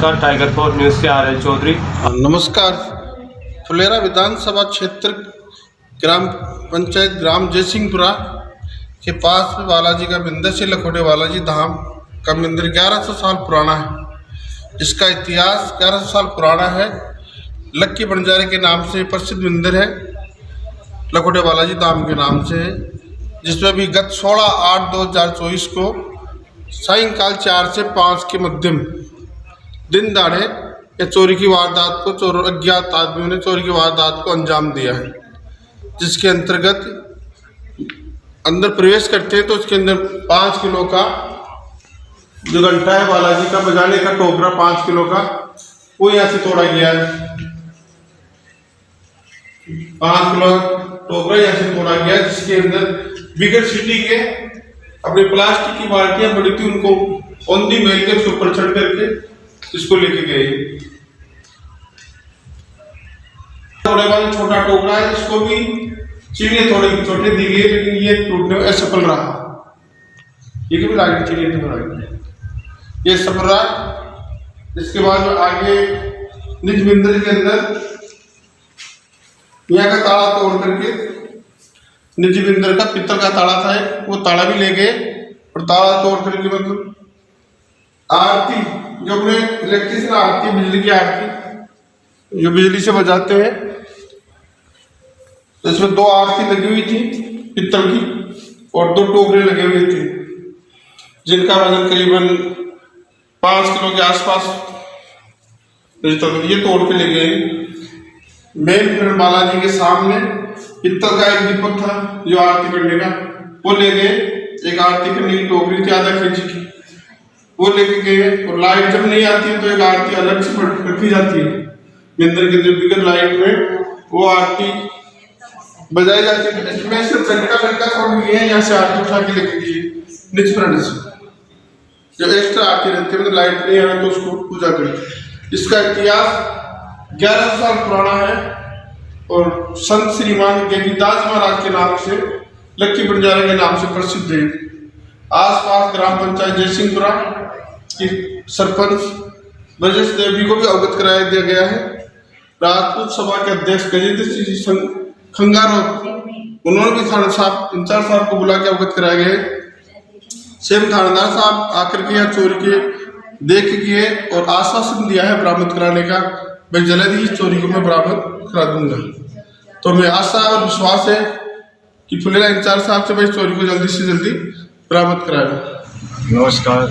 नमस्कार, tiger four news से RL Chaudhary. नमस्कार। फुलेरा विधानसभा क्षेत्र ग्राम पंचायत ग्राम जयसिंहपुरा के पास में बालाजी का मंदिर से लखोटे बालाजी धाम का मंदिर 1100 साल पुराना है। इसका इतिहास 1100 साल पुराना है। लक्की बंजारे के नाम से प्रसिद्ध मंदिर है, लखोटे बालाजी धाम के नाम से है, जिसमें भी गत 16/8/2024 को सायंकाल 4 से 5 के मध्य दिन दाड़े या चोरी की वारदात को अज्ञात आदमियों ने चोरी की वारदात को अंजाम दिया है, जिसके अंतर्गत अंदर प्रवेश करते हैं तो उसके अंदर 5 किलो का जो घंटा है बालाजी का बजाने का टोकरा 5 किलो का वो यहाँ से तोड़ा गया है। 5 किलो टोकरा यहाँ से तोड़ा गया, जिसके अंदर बिगर सिटी के अपने प्लास्टिक की बाल्टियां बड़ी थी, उनको औंधी मेल के उसके ऊपर चढ़ करके इसको लेके गए। थोड़े बाद छोटा टोकरा है, इसको भी चिड़िया थोड़े छोटे दी गई, लेकिन ये टूटने में असफल रहा। ये भी लागे चिड़िया ये सफल रहा। इसके बाद आगे निज मंदिर के अंदर यहाँ का ताला तोड़ करके निजी मंदिर का पित्तल का ताला था, वो ताला भी ले गए और ताला तोड़ करके मतलब आरती जो अपने इलेक्ट्रिसिटी आरती, बिजली की आरती जो बिजली से बजाते हैं, तो इसमें 2 आरती लगी हुई थी पित्तल की और 2 टोकरे लगे हुए थे, जिनका वजन करीबन 5 किलो के आसपास। ये तोड़ के ले गए। मेन फिर बालाजी के सामने पित्तल का एक दीपक था जो आरती करने का, वो ले गए। एक आरती करने की टोकरी थी आधा केजी की, वो लेके गए। और लाइट जब नहीं आती है तो एक आरती अलग से रखी जाती है मंदिर के जो बिगर लाइट में, वो आरती बजाई जाती है। इसमें सिर्फ लड़का छोड़ गए हैं, यहाँ से आरती उठा के लेके गए निज फ्रेंड से, जो एक्स्ट्रा आरती रहती है, मतलब लाइट नहीं आए तो उसको पूजा करते। इसका इतिहास 1100 साल पुराना है और संत श्रीमान देवीदास महाराज के नाम से, लक्की बंजारे के नाम से प्रसिद्ध है। आसपास ग्राम पंचायत जयसिंहपुरा की सरपंच ब्रजेश देवी को भी अवगत कराया दिया गया है। राजपूत सभा के अध्यक्ष गजेंद्र सिंह खंगारोत, उन्होंने भी थाना साहब इंचार्ज साहब को बुला के अवगत कराया गया है। सेम थानेदार साहब आकर के यहाँ चोरी के देख किए और आश्वासन दिया है बरामद कराने का। मैं जल्द ही इस चोरी को मैं बरामद करा दूंगा। तो मैं आशा और विश्वास है कि फुलेरा इंचार्ज साहब से मैं इस चोरी को जल्दी से जल्दी बरामद कराया। नमस्कार,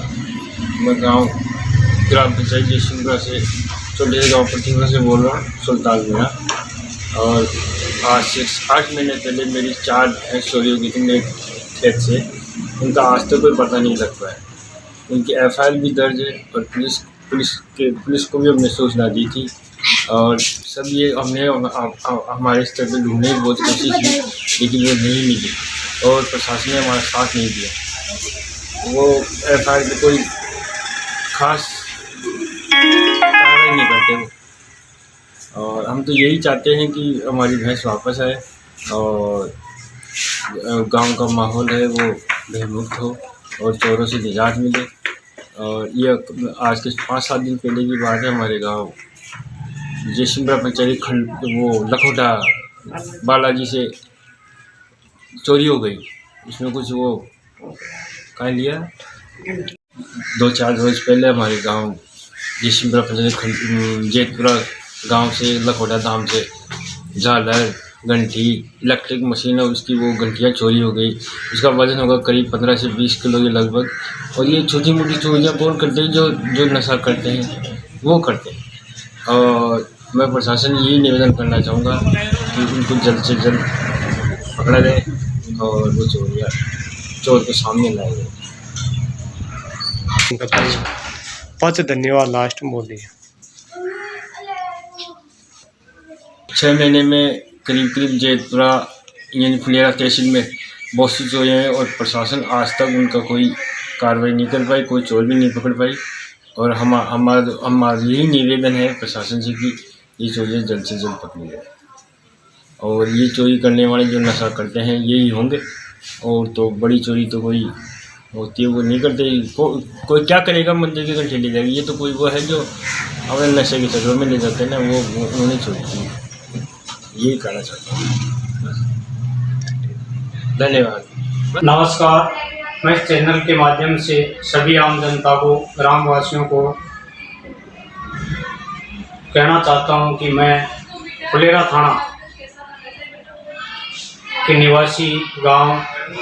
मैं ग्राम पंचायत जयसिंहपुरा से चोलेरा गाँव प्रतिमा से बोल रहा हूँ, सुल्तान मीना। और आज से 8 महीने पहले मेरी 4 भैंस चोरी हो गई थी मेरे खेत से। उनका आज तक कोई पता नहीं लग पाया। उनकी FIR भी दर्ज है और पुलिस को भी हमने सूचना दी थी और सब ये हमने हमारे स्तर पर ढूंढने की बहुत कोशिश की, लेकिन वो नहीं मिली और प्रशासन ने हमारा साथ नहीं दिया। वो FIR पे कोई खास कार्रवाई नहीं करते वो। और हम तो यही चाहते हैं कि हमारी भैंस वापस आए और गांव का माहौल है वो भयमुक्त हो और चोरों से निजात मिले। और ये आज के 5-7 दिन पहले की बात है, हमारे गांव जयसिंहपुरा पंचायत खंड वो लखोटा बालाजी से चोरी हो गई। उसमें कुछ वो कहा लिया। 2-4 रोज़ पहले हमारे गांव जयसिंहपुरा पंचायत खंड जेतपुरा गांव से लखोटा धाम से झालर, घंटी, इलेक्ट्रिक मशीन है उसकी वो घंटियाँ चोरी हो गई। उसका वजन होगा करीब 15 से 20 किलो के लगभग। और ये छोटी मोटी चोरियाँ कौन करते हैं? जो नशा करते हैं वो करते हैं। और मैं प्रशासन यही निवेदन करना चाहूँगा कि उनको जल्द से जल्द पकड़ा जाए और वो चोर के सामने लाए जाए। बहुत धन्यवाद। लास्ट में बोलिए। 6 महीने में करीब जयपुरा यानी फुलेरा तहसील में बहुत सी चोरियाँ हैं और प्रशासन आज तक उनका कोई कार्रवाई नहीं कर पाई, कोई चोर भी नहीं पकड़ पाई। और हमारा यही निवेदन है प्रशासन से कि ये चोरियाँ जल्द से जल्द पकड़ी जाए। और ये चोरी करने वाले जो नशा करते हैं यही होंगे, और तो बड़ी चोरी तो कोई होती है वो नहीं करते। कोई क्या करेगा, मंदिर की घंटी ले जाएगी। ये तो कोई वो है जो अपने नशे के चक्कर में ले जाते हैं ना, वो नहीं छोड़ती। यही कहना चाहता हूँ। धन्यवाद। नमस्कार, मैं इस चैनल के माध्यम से सभी आम जनता को, ग्रामवासियों को कहना चाहता हूं कि मैं फुलेरा थाना के निवासी गांव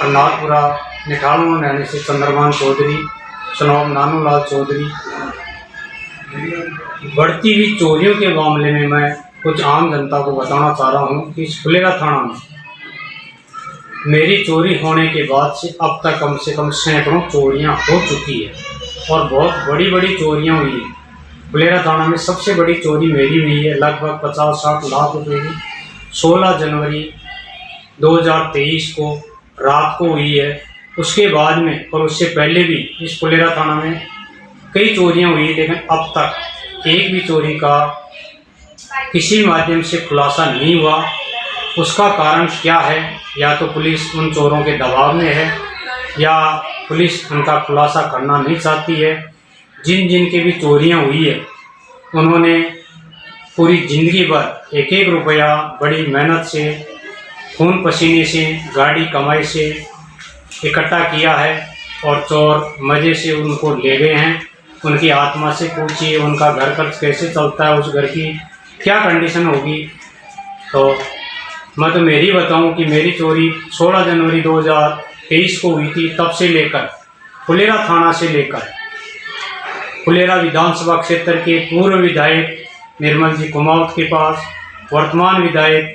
अन्नापुरा निठालू में रहने से चंद्रभान चौधरी सनोब नानूलाल चौधरी, बढ़ती हुई चोरियों के मामले में मैं कुछ आम जनता को बताना चाह रहा हूं कि इस फुलेरा थाना में मेरी चोरी होने के बाद से अब तक कम से कम सैकड़ों चोरियां हो चुकी है और बहुत बड़ी बड़ी चोरियां हुई है। फुलेरा थाना में सबसे बड़ी चोरी मेरी हुई है, लगभग 50-60 लाख रुपए की 16 जनवरी 2023 को रात को हुई है। उसके बाद में और उससे पहले भी इस फुलेरा थाना में कई चोरियां हुई, लेकिन अब तक एक भी चोरी का किसी माध्यम से खुलासा नहीं हुआ। उसका कारण क्या है? या तो पुलिस उन चोरों के दबाव में है या पुलिस उनका खुलासा करना नहीं चाहती है। जिन जिन की भी चोरियां हुई है उन्होंने पूरी ज़िंदगी भर एक एक रुपया बड़ी मेहनत से, खून पसीने से, गाड़ी कमाई से इकट्ठा किया है और चोर मज़े से उनको ले गए हैं। उनकी आत्मा से पूछिए उनका घर खर्च कैसे चलता है, उस घर की क्या कंडीशन होगी। तो मैं तो मेरी बताऊं कि मेरी चोरी 16 जनवरी 2023 को हुई थी। तब से लेकर फुलेरा थाना से लेकर फुलेरा विधानसभा क्षेत्र के पूर्व विधायक निर्मल जी कुमावत के पास, वर्तमान विधायक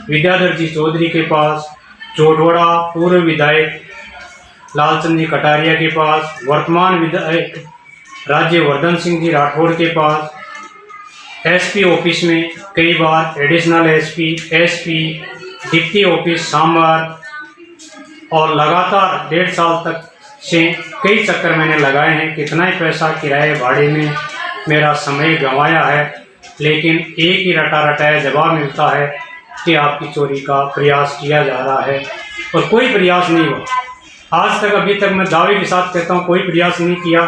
विद्याधर जी चौधरी के पास, जोटवाड़ा पूर्व विधायक लालचंद जी कटारिया के पास, वर्तमान विधायक राज्यवर्धन सिंह जी राठौड़ के पास, एसपी ऑफिस में कई बार एडिशनल एसपी, डिप्टी ऑफिस सांबर और लगातार 1.5 साल तक से कई चक्कर मैंने लगाए हैं। कितना ही पैसा किराए भाड़े में मेरा समय गंवाया है, लेकिन एक ही रटाया जवाब मिलता है कि आपकी चोरी का प्रयास किया जा रहा है और कोई प्रयास नहीं हुआ। आज तक अभी तक मैं दावे के साथ कहता हूँ कोई प्रयास नहीं किया।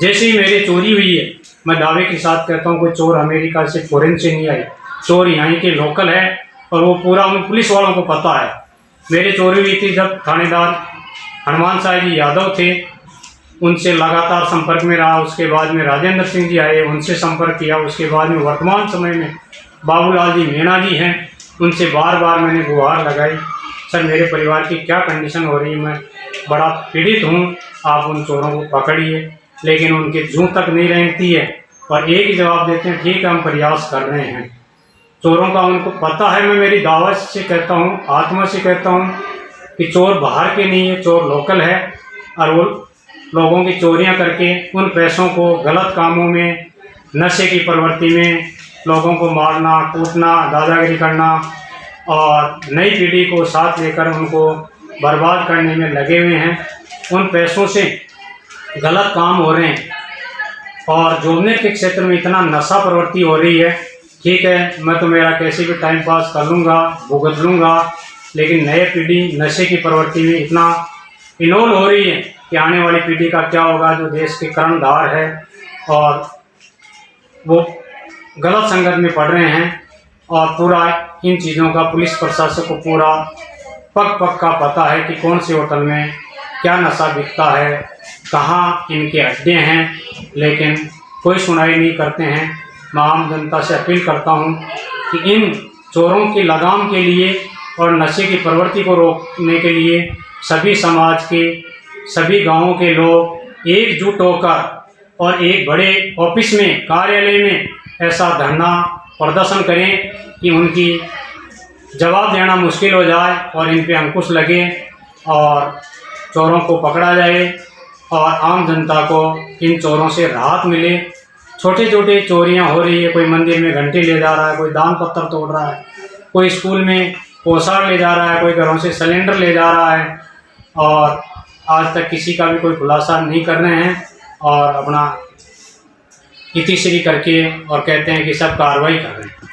जैसे ही मेरी चोरी हुई है मैं दावे के साथ कहता हूँ कोई चोर अमेरिका से, फॉरेन से नहीं आए, चोर यहाँ के लोकल है और वो पूरा उन पुलिस वालों को पता है। मेरी चोरी हुई थी जब थानेदार हनुमान साहब जी यादव थे, उनसे लगातार संपर्क में रहा। उसके बाद में राजेंद्र सिंह जी आए, उनसे संपर्क किया। उसके बाद में वर्तमान समय में बाबूलाल जी मीणा जी हैं, उनसे बार बार मैंने गुहार लगाई, सर मेरे परिवार की क्या कंडीशन हो रही है, मैं बड़ा पीड़ित हूँ, आप उन चोरों को पकड़िए। लेकिन उनके जूं तक नहीं रहती है और एक ही जवाब देते हैं, ठीक है हम प्रयास कर रहे हैं। चोरों का उनको पता है। मैं मेरी दावत से कहता हूँ, आत्मा से कहता हूँ कि चोर बाहर के नहीं है, चोर लोकल है और वो लोगों की चोरियां करके उन पैसों को गलत कामों में, नशे की प्रवृत्ति में, लोगों को मारना, कूटना, दादागिरी करना और नई पीढ़ी को साथ लेकर उनको बर्बाद करने में लगे हुए हैं। उन पैसों से गलत काम हो रहे हैं और जोड़ने के क्षेत्र में इतना नशा प्रवृत्ति हो रही है। ठीक है, मैं तो मेरा कैसे भी टाइम पास कर लूँगा, भुगत लूँगा, लेकिन नई पीढ़ी नशे की प्रवृत्ति में इतना इन्वॉल्व हो रही है कि आने वाली पीढ़ी का क्या होगा, जो देश के कर्णधार है और वो गलत संगत में पड़ रहे हैं। और पूरा इन चीज़ों का पुलिस प्रशासन को पूरा पग का पता है कि कौन से होटल में क्या नशा बिकता है, कहाँ इनके अड्डे हैं, लेकिन कोई सुनाई नहीं करते हैं। मैं आम जनता से अपील करता हूँ कि इन चोरों की लगाम के लिए और नशे की प्रवृत्ति को रोकने के लिए सभी समाज के, सभी गांवों के लोग एकजुट होकर और एक बड़े ऑफिस में, कार्यालय में ऐसा धरना प्रदर्शन करें कि उनकी जवाब देना मुश्किल हो जाए और इन पे अंकुश लगे और चोरों को पकड़ा जाए और आम जनता को इन चोरों से राहत मिले। छोटे छोटे चोरियां हो रही है, कोई मंदिर में घंटी ले जा रहा है, कोई दान पत्थर तोड़ रहा है, कोई स्कूल में पोशाक ले जा रहा है, कोई घरों से सिलेंडर ले जा रहा है और आज तक किसी का भी कोई खुलासा नहीं कर रहे हैं और अपना इतिश्री करके और कहते हैं कि सब कार्रवाई कर रहे हैं।